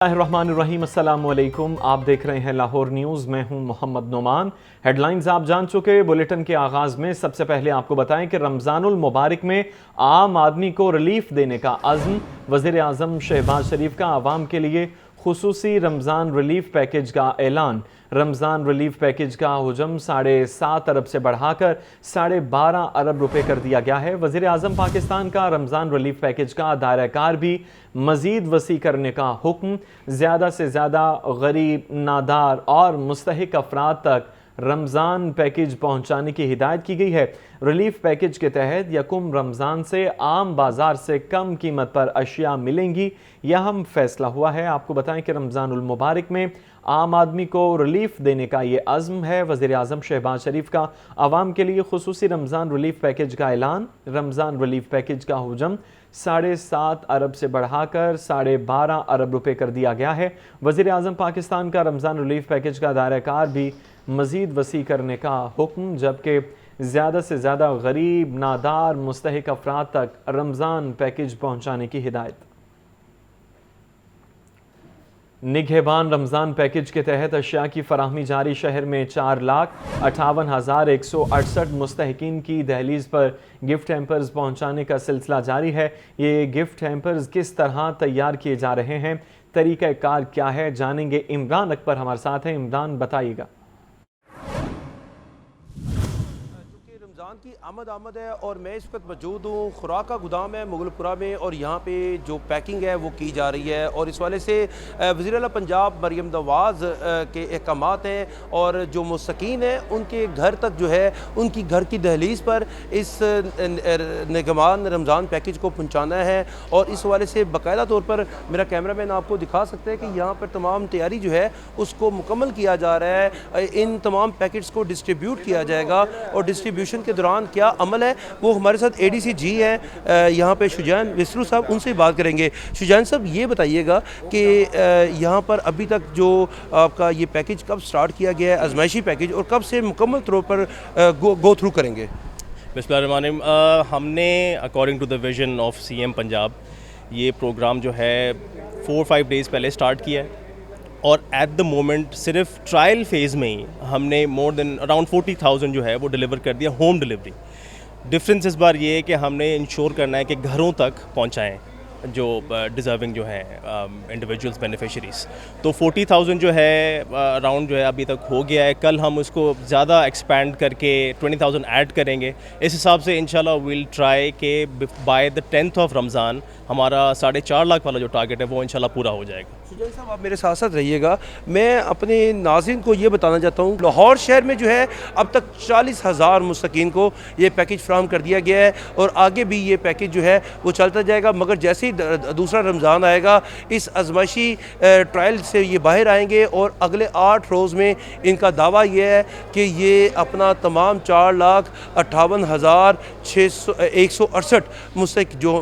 रहमानिर्रहीम, अस्सलाम वालेकुम। आप देख रहे हैं लाहौर न्यूज़। मैं हूं मोहम्मद नोमान। हेडलाइंस आप जान चुके। बुलेटिन के आगाज़ में सबसे पहले आपको बताएं कि रमज़ानुल मुबारक में आम आदमी को रिलीफ देने का अज़्म। वज़ीर आज़म शहबाज शरीफ का आवाम के लिए खुसूसी रमज़ान रिलीफ पैकेज का ऐलान। रमज़ान रिलीफ पैकेज का हुजम 7.5 अरब से बढ़ाकर 12.5 अरब रुपए कर दिया गया है। वज़ीर आज़म पाकिस्तान का रमज़ान रिलीफ पैकेज का दायरा कार भी मज़ीद वसी करने का हुक्म। ज़्यादा से ज़्यादा गरीब, नादार और मुस्तहिक अफराद तक रमज़ान पैकेज पहुँचाने की हिदायत की गई है। रिलीफ पैकेज के तहत यकुम रमज़ान से आम बाज़ार से कम कीमत पर अशिया मिलेंगी। यह अहम फैसला हुआ है। आपको बताएं कि रमज़ानुल मुबारक में आम आदमी को रिलीफ देने का ये अज़्म है। वज़ीर आज़म शहबाज शरीफ का आवाम के लिए खुसूसी रमज़ान रिलीफ पैकेज का ऐलान। रमज़ान रिलीफ पैकेज का हुजम 7.5 अरब से बढ़ाकर 12.5 अरब रुपए कर दिया गया है। वज़ीर आज़म पाकिस्तान का रमज़ान रिलीफ पैकेज का दायरा कार भी मज़ीद वसी करने का हुक्म, जबकि ज़्यादा से ज़्यादा गरीब, नादार, मुस्तहिक अफराद तक रमज़ान पैकेज पहुँचाने की हिदायत। निगहबान रमज़ान पैकेज के तहत अशिया की फराहमी जारी। शहर में 4,58,168 मुस्तहिकीन की दहलीज पर गिफ्ट हैम्पर्स पहुँचाने का सिलसिला जारी है। ये गिफ्ट हैम्पर्स किस तरह तैयार किए जा रहे हैं, तरीक़ा कार क्या है, जानेंगे। इमरान अकबर हमारे साथ हैं। इमरान, बताइएगा। रमज़ान की आमद है और मैं इस वक्त मौजूद हूँ। खुराक का गोदाम है मुगलपुरा में और यहाँ पे जो पैकिंग है वो की जा रही है और इस वाले से वज़ीर आला पंजाब मरियम नवाज़ के अहकामात हैं और जो मुस्तकीन हैं उनके घर तक जो है उनकी घर की दहलीज़ पर इस निगहबान रमज़ान पैकेज को पहुँचाना है। और इस वाले से बाकायदा तौर पर मेरा कैमरा मैन आपको दिखा सकते हैं कि यहाँ पर तमाम तैयारी जो है उसको मुकम्मल किया जा रहा है। इन तमाम पैकेट्स को डिस्ट्रीब्यूट किया जाएगा और डिस्ट्रीब्यूशन के दौरान क्या अमल है वो हमारे साथ एडीसी जी हैं यहाँ पे शुजान विसरू साहब, उनसे बात करेंगे। शुजान साहब, ये बताइएगा कि यहाँ पर अभी तक जो आपका ये पैकेज कब स्टार्ट किया गया है, आजमाइशी पैकेज, और कब से मुकम्मल तौर पर गो थ्रू करेंगे? बिस्मिल्लाहिर्रहमानिर्रहीम। हमने according to the vision of CM Punjab ये प्रोग्राम जो है 4-5 डेज़ पहले स्टार्ट किया है और एट द मोमेंट सिर्फ ट्रायल फेज़ में ही हमने मोर देन अराउंड 40,000 जो है वो डिलीवर कर दिया, होम डिलीवरी। डिफरेंस इस बार ये है कि हमने इंश्योर करना है कि घरों तक पहुंचाएं जो डिज़र्विंग जो हैं इंडिविजुअल्स बेनिफिशरीज़। तो 40,000 जो है अराउंड जो है अभी तक हो गया है। कल हम उसको ज़्यादा एक्सपैंड करके 20,000 ऐड करेंगे। इस हिसाब से इंशाल्लाह विल ट्राई के by the 10th of Ramzan हमारा 4.5 लाख वाला जो टारगेट है वो इंशाल्लाह पूरा हो जाएगा। सुजैन साहब, आप मेरे साथ साथ रहिएगा। मैं अपने नाज़रीन को ये बताना चाहता हूँ, लाहौर शहर में जो है अब तक 40,000 मुस्तकीन को ये पैकेज फ्राहम कर दिया गया है और आगे भी ये पैकेज जो है वो चलता जाएगा। मगर जैसे ही दूसरा रमज़ान आएगा इस आजमाइशी ट्रायल से ये बाहर आएंगे और अगले 8 रोज़ में इनका दावा ये है कि ये अपना तमाम 4,58,168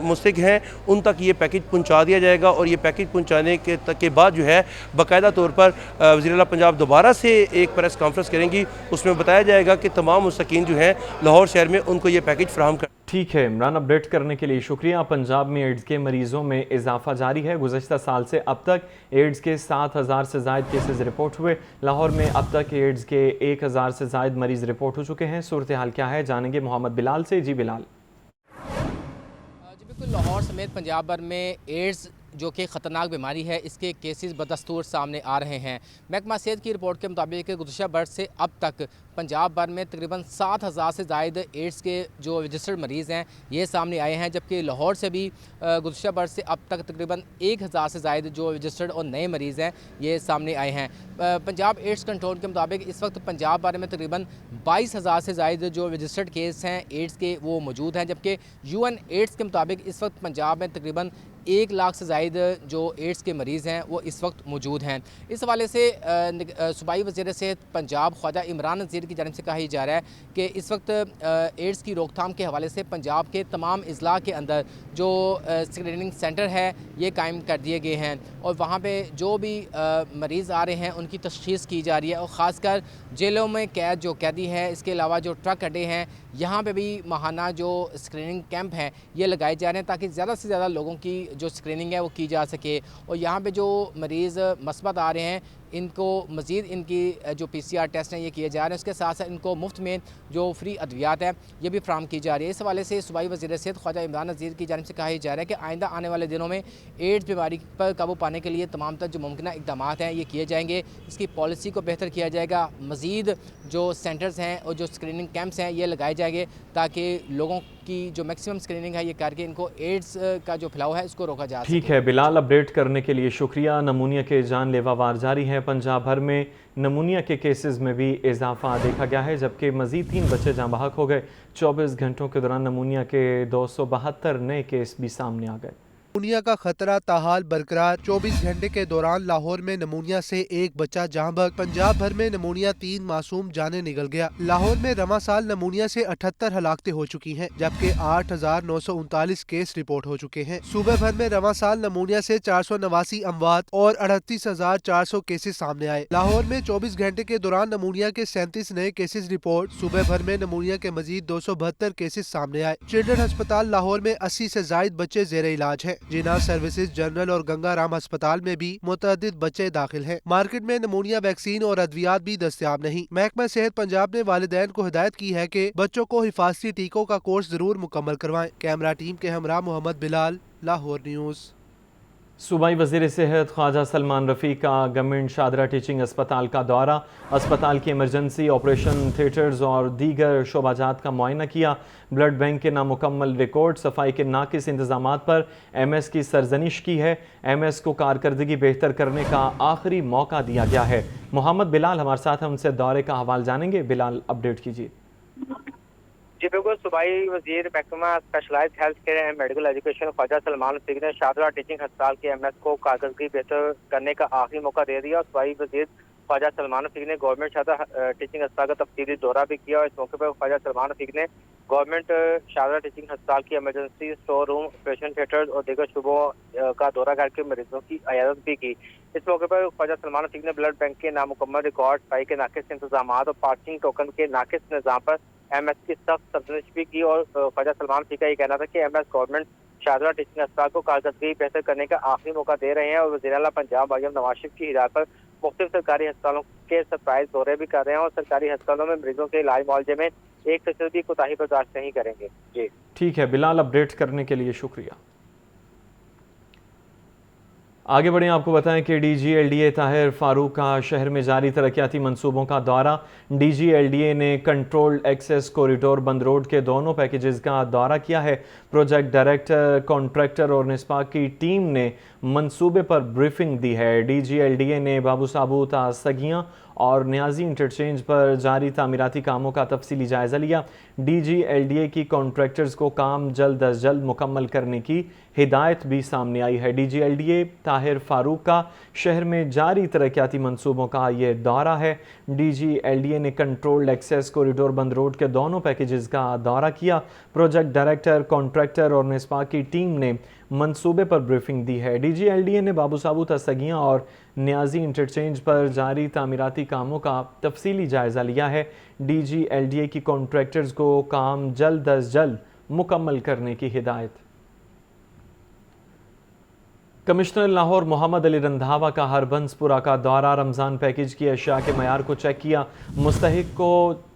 मुस्तहिक हैं उन तक ये पैकेज पहुँचा दिया जाएगा। और ये पैकेज पहुँचाने के बाद जो है बाकायदा तौर पर वज़ीर आला पंजाब दोबारा से एक प्रेस कॉन्फ्रेंस करेंगी, उसमें बताया जाएगा कि तमाम मुस्तकीन जो हैं लाहौर शहर में उनको ये पैकेज फ्राहम कर। ठीक है इमरान, अपडेट करने के लिए शुक्रिया। पंजाब में एड्स के मरीजों में इजाफा जारी है। गुज़श्ता साल से अब तक एड्स के 7,000 से ज़ायद केसेस रिपोर्ट हुए। लाहौर में अब तक एड्स के 1,000 से ज़ायद मरीज़ रिपोर्ट हो चुके हैं। सूरत हाल क्या है, जानेंगे मोहम्मद बिलाल से। जी बिलाल। बिल्कुल, लाहौर समेत पंजाब भर में एड्स जो कि ख़तरनाक बीमारी है इसके केसेस बदस्तूर सामने आ रहे हैं। महकमा सेहत की रिपोर्ट के मुताबिक गुज़श्ता बरस से अब तक पंजाब भर में तकरीबन 7,000 से ज़ायद एड्स के जो रजिस्टर्ड मरीज़ हैं ये सामने आए हैं, जबकि लाहौर से भी गुज़श्ता बरस से अब तक तकरीबन 1,000 से ज़ायद जो रजिस्टर्ड और नए मरीज़ हैं ये सामने आए हैं। पंजाब एड्स कंट्रोल के मुताबिक इस वक्त पंजाब भर में तकरीबन 22,000 से ज़ायद जो रजिस्टर्ड केस हैं एड्स के वो मौजूद हैं, जबकि UN एड्स के मुताबिक इस वक्त पंजाब में तकरीबन 1 लाख से ज़ायद जो एड्स के मरीज़ हैं वो इस वक्त मौजूद हैं। इस हवाले से सूबाई वज़ीर सेहत पंजाब ख्वाजा इमरान नज़ीर की जानिब से कहा जा रहा है कि इस वक्त एड्स की रोकथाम के हवाले से पंजाब के तमाम अज़ला के अंदर जो स्क्रीनिंग सेंटर है ये कायम कर दिए गए हैं और वहाँ पे जो भी मरीज़ आ रहे हैं उनकी तशख़ीस की जा रही है। और ख़ासकर जेलों में कैद जो कैदी है, इसके अलावा जो ट्रक अड्डे हैं यहाँ पे भी माहाना जो स्क्रीनिंग कैंप हैं ये लगाए जा रहे हैं ताकि ज़्यादा से ज़्यादा लोगों की जो स्क्रीनिंग है वो की जा सके, और यहाँ पे जो मरीज़ मस्बत आ रहे हैं इनको मज़ीद इनकी जो PCR टेस्ट हैं ये किए जा रहे हैं। उसके साथ साथ इनको मुफ्त में जो फ्री अद्वियात हैं ये भी फ्राहम की जा रही है। इस हवाले से सूबाई वज़ीर सेहत ख्वाजा इमरान नज़ीर की जानिब से कहा जा रहा है कि आइंदा आने वाले दिनों में एड्स बीमारी पर काबू पाने के लिए तमाम तर जो मुमकिन इक़दाम हैं ये किए जाएंगे। इसकी पॉलिसी को बेहतर किया जाएगा। मज़ीद जो सेंटर्स हैं और जो स्क्रीनिंग कैंप्स हैं ये लगाए जाएंगे ताकि लोगों की जो मैक्सिमम स्क्रीनिंग है ये करके इनको एड्स का जो फैलाव है इसको रोका जा सके। ठीक है बिलाल, अपडेट करने के लिए शुक्रिया। नमूनिया के जानलेवा वार जारी है। पंजाब भर में नमूनिया के केसेस में भी इजाफा देखा गया है, जबकि मज़ीद 3 बच्चे जाँ बहक हो गए। 24 घंटों के दौरान नमूनिया के 272 नए केस भी सामने आ गए। नमूनिया का खतरा ताहाल बरकरार। 24 घंटे के दौरान लाहौर में नमूनिया से 1 बच्चा जाँ बहक। पंजाब भर में नमूनिया 3 मासूम जाने निकल गया। लाहौर में रवा साल नमूनिया से 78 हलाकतें हो चुकी हैं, जबकि 8,939 केस रिपोर्ट हो चुके हैं। सूबे भर में रवा साल नमूनिया से 489 अमवात और 38,400 केसेस सामने आए। लाहौर में 24 घंटे के दौरान नमूनिया के 37 नए केसेस रिपोर्ट। सूबे भर में नमूनिया के मजीद 272 केसेस सामने आए। चिल्ड्रन अस्पताल लाहौर में 80 से जायद बच्चे जेर इलाज हैं। जिना सर्विसेज जनरल और गंगाराम अस्पताल में भी मुतअद्दिद बच्चे दाखिल हैं। मार्केट में नमूनिया वैक्सीन और अद्वियात भी दस्तयाब नहीं। महकमा सेहत पंजाब ने वालिदैन को हिदायत की है कि बच्चों को हिफाजती टीकों का कोर्स जरूर मुकम्मल करवाएं। कैमरा टीम के हमरा मोहम्मद बिलाल, लाहौर न्यूज़। सूबाई वज़ीर सेहत ख्वाजा सलमान रफ़ी का गवर्नमेंट शादरा टीचिंग अस्पताल का दौरा। अस्पताल की इमरजेंसी ऑपरेशन थिएटर्स और दीगर शोबाजात का मुआयना किया। ब्लड बैंक के नामुकम्मल रिकॉर्ड, सफाई के नाकिस इंतजामात पर MS की सरजनिश की है। MS को कारकर्दगी बेहतर करने का आखिरी मौका दिया गया है। मोहम्मद बिलाल हमारे साथ हैं, उनसे दौरे का हवाल जानेंगे। बिलाल, अपडेट कीजिए। जी बिल्कुल, सूबाई वजीर महकमा specialised health care and medical education Khawaja Salman Rafique ने शादरा टीचिंग अस्पताल के MS को कारकर्दगी बेहतर करने का आखिरी मौका दे दिया। सूबाई वजीर ख्वाजा सलमान रफ़ी ने गवर्नमेंट शादरा टीचिंग अस्पताल का तफसीली दौरा भी किया, और इस मौके पर ख्वाजा सलमान रफ़ी ने गवर्नमेंट शादरा टीचिंग अस्पताल की emergency store room, operation theatres और दीगर शुबों का दौरा करके मरीजों की इयादत भी की। इस मौके पर ख्वाजा सलमान रफ़ी ने ब्लड बैंक के नामुकम्मल रिकॉर्ड, सफाई के नाकिस इंतजाम और पार्किंग टोकन के नाकिस निज़ाम पर MS की सख्त सरजनिश भी की, और ख्वाजा सलमान रफ़ी का ये कहना था कि MS गवर्नमेंट शादरा टीचिंग अस्पताल को कारकर्दगी बेहतर करने का आखिरी मौका दे रहे हैं, और वज़ीर आला पंजाब मरियम नवाज शरीफ की हिदायत पर मुख्तलिफ सरकारी अस्पतालों के सरप्राइज दौरे भी कर रहे हैं, और सरकारी अस्पतालों में मरीजों के इलाज मुआवजे में 1% भी कोताही बर्दाश्त नहीं करेंगे। जी ठीक है बिलाल, अपडेट करने के लिए शुक्रिया। आगे बढ़ें, आपको बताएं कि DG LDA ताहिर फारूक का शहर में जारी तरक्याती मंसूबों का दौरा। DG LDA ने कंट्रोल्ड एक्सेस कॉरिडोर बंद रोड के दोनों पैकेजेस का दौरा किया है। प्रोजेक्ट डायरेक्टर, कॉन्ट्रैक्टर और निस्पा की टीम ने मंसूबे पर ब्रीफिंग दी है। DG LDA ने बाबू साबू तासगियाँ और न्याजी इंटरचेंज पर जारी तामीराती कामों का तफसीली जायज़ा लिया। DG LDA की कॉन्ट्रैक्टर्स को काम जल्द अज जल्द मुकम्मल करने की हिदायत भी सामने आई है। DG LDA ताहिर फारूक का शहर में जारी तरक्याती मंसूबों का ये दौरा है। DG LDA ने कंट्रोल्ड एक्सेस कॉरिडोर बंद रोड के दोनों पैकेजेस का दौरा किया। प्रोजेक्ट डायरेक्टर, कॉन्ट्रैक्टर और निस्पा की टीम ने मंसूबे पर ब्रीफिंग दी है। DG LDA ने बाबू साबू तसगियाँ और न्याजी इंटरचेंज पर जारी तामीराती कामों का तफसीली जायज़ा लिया है। DG LDA की कॉन्ट्रैक्टर्स को काम जल्द अज जल्द मुकम्मल करने की हिदायत। कमिश्नर लाहौर मोहम्मद अली रंधावा का हरबंसपुरा का दौरा। रमज़ान पैकेज की अशिया के मयार को चेक किया। मुस्तहिक को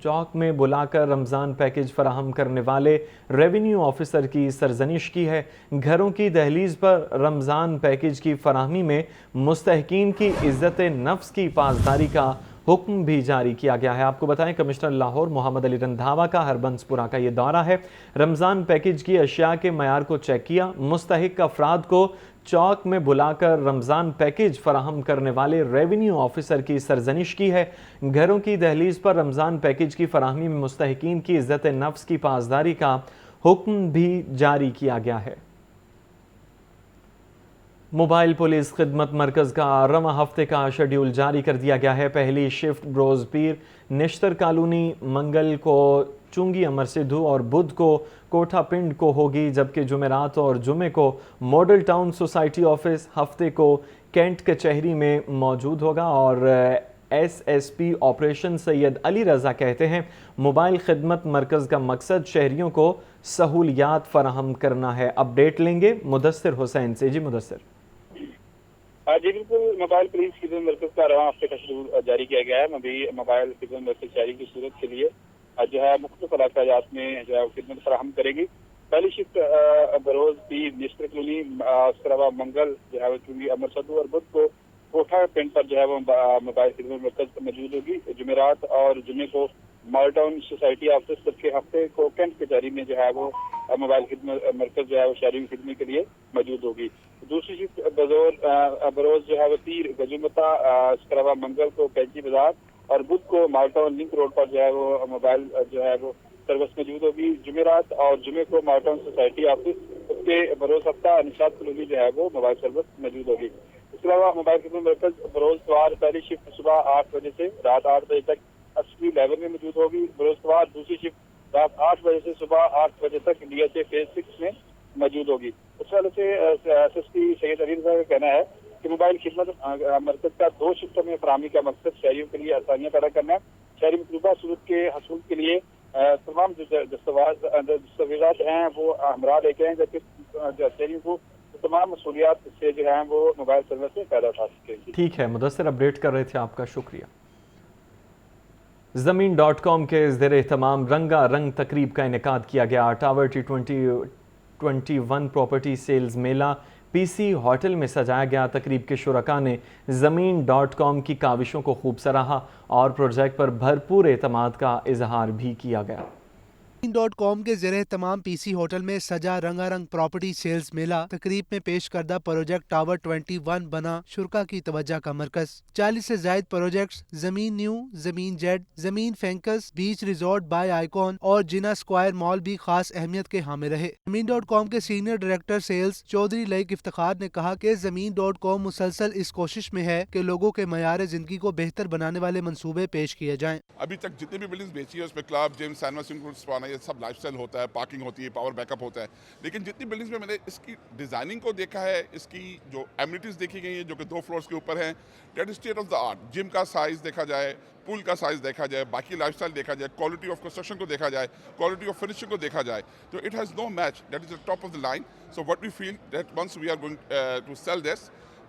चौक में बुलाकर रमज़ान पैकेज फराहम करने वाले रेवेन्यू ऑफिसर की सरजनिश की है। घरों की दहलीज पर रमज़ान पैकेज की फराहमी में मुस्तहिकीन की इज़्ज़त नफ्स की पासदारी का हुक्म भी जारी किया गया है। आपको बताएं, कमिश्नर लाहौर मोहम्मद अली रंधावा का हरबंसपुरा का ये दौरा है। रमज़ान पैकेज की अशिया के मयार को चेक किया। मुस्तहिक अफराद को चौक में बुलाकर रमज़ान पैकेज फराहम करने वाले रेवेन्यू ऑफिसर की सरजनिश की है। घरों की दहलीज पर रमज़ान पैकेज की फराहमी में मुस्तहिकीन की इज़्ज़त नफ्स की पासदारी का हुक्म भी जारी किया गया है। मोबाइल पुलिस खिदमत मरकज़ का रवा हफ्ते का शेड्यूल जारी कर दिया गया है। पहली शिफ्ट बरोज़ पीर निश्तर कॉलोनी, मंगल को चुंगी अमर सिद्धू और बुध को कोठा पिंड को होगी, जबकि जुमेरात और जुमे को मॉडल टाउन सोसाइटी ऑफिस, हफ्ते को कैंट कचहरी में मौजूद होगा और SSP ऑपरेशन सैयद अली रज़ा कहते हैं मोबाइल खिदमत मरकज़ का मकसद शहरियों को सहूलियात फराहम करना है। अपडेट लेंगे मुदस्सिर हुसैन से। जी मुदस्सिर। जी बिल्कुल, मोबाइल पुलिस खिदमत मरकज़ का रवां हफ्ते का शेड्यूल जारी किया गया है। अभी मोबाइल खिदमत मरकज़ शहरी की सूरत के लिए जो है मुख्तलिफ इलाक़ात में जो है खिदमत फराहम करेगी। पहली शिफ्ट बरोज़ पीर निश्तर कॉलोनी, उसके अलावा मंगल जो है चूंकि अमर सदू और बुध को कोठा पिंड पर जो है वो मोबाइल खिदमत मरकज़ मौजूद होगी। जुमेरात और जुमे को मॉल टाउन सोसाइटी ऑफिस, जबकि हफ्ते को कैंट कचहरी में जो है वो मोबाइल खिदमत मरकज़ जो है वो शहरी की खिदमत के लिए मौजूद होगी। दूसरी शिफ्ट बरोज़ जो है वो पीर गजुमता, इसके अलावा मंगल को कैंची बाजार और बुध को मॉल टाउन लिंक रोड पर जो है वो मोबाइल जो है वो सर्विस मौजूद होगी। जुमेरात और जुमे को मॉल टाउन सोसाइटी ऑफिस, उसके बरोज़ हफ्ता निशात कॉलोनी जो है वो मोबाइल सर्विस मौजूद होगी। इसके अलावा मोबाइल खिदमत मरकज़ बरोज़ सवार पहली शिफ्ट सुबह 8 बजे से रात 8 बजे तक SSP 11 में मौजूद होगी। बरोज़ सवार दूसरी शिफ्ट रात 8 बजे से सुबह 8 बजे तक DHA फेज 6 में मौजूद होगी। उस वाले से SSP सैयद अली रज़ा का कहना है कि मोबाइल खिदमत मरकज़ का 2 शिफ्टों में फराहमी का मकसद शहरियों के लिए आसानियाँ पैदा करना है। शहरी मतलूबा सूरत के हसूल के लिए तमाम दस्तावेज़ात हैं वो हमरा लेके हैं, जबकि शहरियों को तमाम सहूलियात से जो है वो मोबाइल सर्विस से पैदा उठा सकेंगे। ठीक है मुदस्सिर, अपडेट कर रहे थे, आपका शुक्रिया। ज़मीन.com के ज़ेर एहतमाम रंगा रंग तकरीब का इनेकाद किया गया। टावर T2021 प्रॉपर्टी सेल्स मेला PC होटल में सजाया गया। तकरीब के शुरका ने ज़मीन.com की काविशों को खूब सराहा और प्रोजेक्ट पर भरपूर एतमाद का इजहार भी किया गया। ज़मीन.com के ज़ेरे तमाम PC होटल में सजा रंगारंग प्रॉपर्टी सेल्स मेला तकरीब में पेश करदा प्रोजेक्ट टावर 21 बना शुरका की तवज्जो का मरकज। 40 से जायद प्रोजेक्ट्स ज़मीन न्यू, ज़मीन जेड, ज़मीन फैंकस, बीच रिजॉर्ट बाय आइकॉन और जिना स्क्वायर मॉल भी खास अहमियत के हामिल रहे। ज़मीन.com के senior director sales Chaudhry Laeeq Iftikhar ने कहा कि ज़मीन.com मुसलसल इस कोशिश में है कि लोगों के मयार जिंदगी को बेहतर बनाने वाले मंसूबे पेश किए जाएं। अभी तक जितनी भी बिल्डिंग्स बेची है उसमें club, gym, cinema, swimming pool, spa, ये सब लाइफस्टाइल होता है, पार्किंग होती है, पावर बैकअप होता है। लेकिन जितनी बिल्डिंग्स में मैंने इसकी डिजाइनिंग को देखा है, इसकी जो एमिनिटीज देखी गई है जो कि 2 फ्लोर्स के ऊपर हैं, that is state of the art. Gym का साइज देखा जाए, पूल का साइज देखा जाए, बाकी लाइफस्टाइल देखा जाए, क्वालिटी ऑफ कंस्ट्रक्शन को देखा जाए, क्वालिटी ऑफ फिनिशिंग को देखा जाए, तो it has no match, that is the top of the line. So what we feel that once we are going to sell this,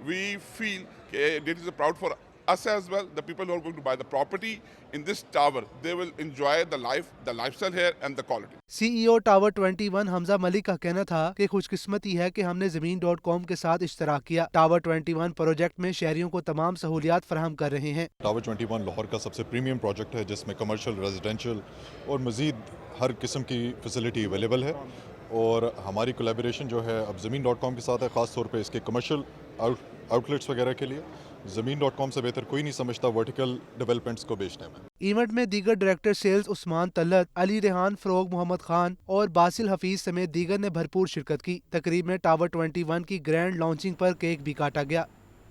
we feel that is proud for us as well, the people who are going to buy the property in this tower, they will enjoy the lifestyle here and the quality. CEO tower 21 Hamza Malik का कहना था कि खुशकिस्मती है कि हमने ज़मीन.com के साथ इश्तराक किया। टावर 21 प्रोजेक्ट में शहरियों को तमाम सहूलियात फराहम कर रहे हैं। टावर 21 लाहौर का सबसे प्रीमियम प्रोजेक्ट है जिसमें कमर्शियल, रेजिडेंशियल और मज़ीद हर किस्म की फैसिलिटी अवेलेबल है। और हमारी कोलैबोरेशन जो है अब ज़मीन.com के साथ है, ख़ास तौर पे इसके कमर्शियल आउटलेट्स वगैरह के लिए। ज़मीन.com से बेहतर कोई नहीं समझता वर्टिकल डेवलपमेंट्स को बेचने में। इवेंट में दीगर डायरेक्टर सेल्स उस्मान तल्लत, अली रेहान, फरोग मोहम्मद खान और बासिल हफीज समेत दीगर ने भरपूर शिरकत की। तकरीब में टावर 21 की ग्रैंड लॉन्चिंग पर केक भी काटा गया।